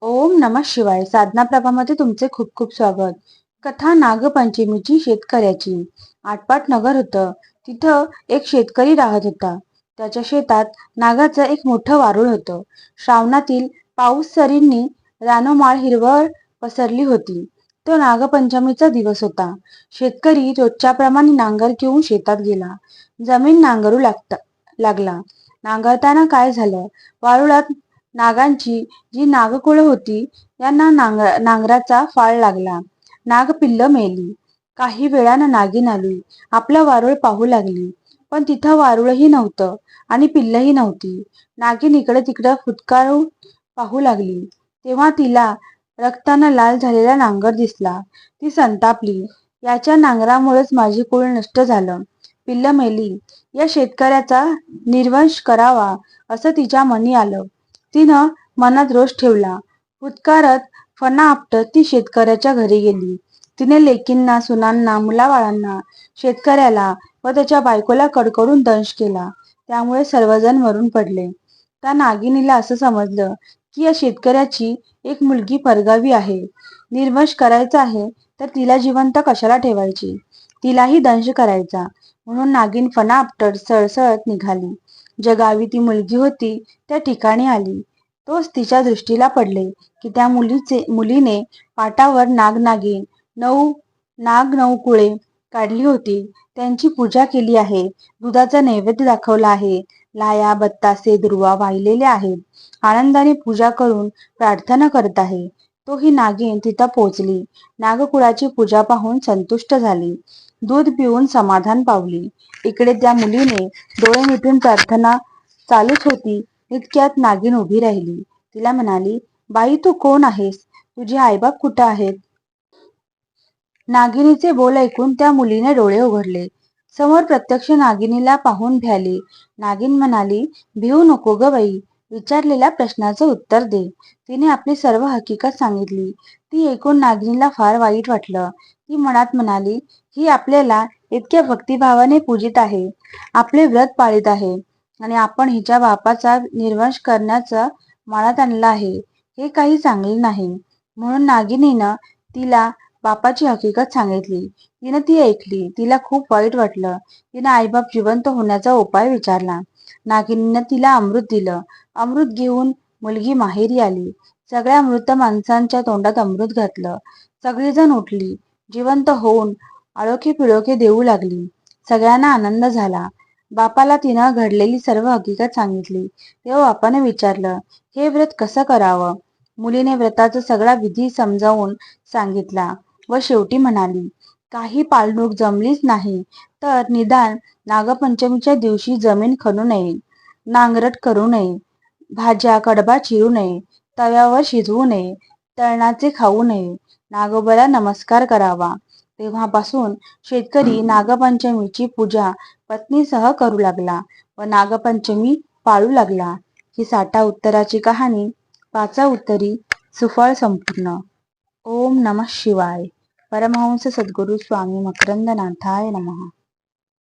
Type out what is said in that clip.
ओम नमः शिवाय. साधना प्रभामध्ये तुमचे खूप खूप स्वागत. कथा नागपंचमीची शेतकऱ्याची. आटपाट नगर होतं. तिथं एक शेतकरी राहत होता. त्याच्या शेतात नागाचं एक मोठं वारूळ होतं. श्रावणातील पाऊस सरींनी रानोमाळ हिरवळ पसरली होती. तो नागपंचमीचा दिवस होता. शेतकरी रोजच्याप्रमाणे नांगर घेऊन शेतात गेला. जमीन नांगरू लागला. नांगरताना काय झालं? वारुळात नागांची जी नागकुळं होती यांना नांगराचा फाळ लागला. नागपिल्लं मेली. काही वेळानं नागिन आली. आपलं वारूळ पाहू लागली. पण तिथं वारूळही नव्हतं आणि पिल्लंही नव्हती. नागिन इकडे तिकडं फुटकारून पाहू लागली. तेव्हा तिला रक्तानं लाल झालेला नांगर दिसला. ती संतापली. याच्या नांगरामुळेच माझी कुळ नष्ट झालं. पिल्लं मेली. या शेतकऱ्याचा निर्वंश करावा असं तिच्या मनी आलं. तिनं मनात रोष ठेवला. फुटकारत फणा आपटत ती शेतकऱ्याच्या घरी गेली. तिने लेकींना, सुनांना, मुलाबाळांना, शेतकऱ्याला व त्याच्या बायकोला कडकडून दंश केला. त्यामुळे सर्वजण मरून पडले. त्या नागिनीला असं समजलं की या शेतकऱ्याची एक मुलगी परगावी आहे. निर्वंश करायचा आहे तर तिला जिवंत कशाला ठेवायची? तिलाही दंश करायचा. म्हणून नागिन फणा आपटत सळसळत निघाली. ज्या गावी ती मुलगी होती त्या ठिकाणी आली. तोच तिच्या दृष्टीला पडले की त्या मुलीने पाटावर नागनागिन नऊ कुळे काढली होती. त्यांची पूजा केली आहे. दुधाचा नैवेद्य दाखवला आहे. लाया, बत्तासे, दुर्वा वाहिलेले आहेत. आनंदाने पूजा करून प्रार्थना करत आहे. तो ही नागिन तिथं पोचली. नागकुळाची पूजा पाहून संतुष्ट झाली. दूध पिऊन समाधान पावली. इकडे त्या मुलीने डोळे मिटून प्रार्थना चालूच होती. इतक्यात नागिन उभी राहिली. तिला म्हणाली, बाई तू कोण आहेस? तुझे आईबाप कुठं आहेत? नागिनीचे बोल ऐकून त्या मुलीने डोळे उघडले. समोर प्रत्यक्ष नागिनीला पाहून भ्याली. नागिन म्हणाली, भिवू नको ग बाई. विचारलेल्या प्रश्नाचं उत्तर दे. तिने आपली सर्व हकीकत सांगितली. ती ऐकून नागिनीला फार वाईट वाटलं. ती मनात म्हणाली, ही आपल्याला इतक्या भक्तिभावाने पूजित आहे, आपले व्रत पाळीत आहे आणि आपण हिच्या बापाचा निर्वंश करण्याचं मनात आणलं आहे. हे काही चांगले नाही. म्हणून नागिनीनं तिला बापाची हकीकत सांगितली. तिनं ती ऐकली. तिला खूप वाईट वाटलं. तिनं आईबाप जिवंत होण्याचा उपाय विचारला. नागिनीनं तिला अमृत दिलं. अमृत घेऊन मुलगी माहेरी आली. सगळ्या मृत माणसांच्या तोंडात अमृत घातलं. सगळीजण उठली. जिवंत होऊन आळोखे पिळोखे देऊ लागली. सगळ्यांना आनंद झाला. बापाला तिनं घडलेली सर्व हकीकत सांगितली. तेव्हा बापाने विचारलं, हे व्रत कसं करावं? मुलीने व्रताचा सगळा विधी समजावून सांगितला व शेवटी म्हणाली, काही पाळणूक जमलीच नाही तर निदान नागपंचमीच्या दिवशी जमीन खणू नये, नांगरट करू नये, भाज्या कडबा चिरू नये, तव्यावर शिजवू नये, तळणाचे खाऊ नये, नागोबाला नमस्कार करावा. तेव्हापासून शेतकरी नागपंचमीची पूजा पत्नीसह करू लागला व नागपंचमी पाळू लागला. ही साठा उत्तराची कहाणी. पाचा उत्तरी सुफळ संपूर्ण. ओम नमः शिवाय. परमहंस सद्गुरू स्वामी मकरंदनाथाय नमः.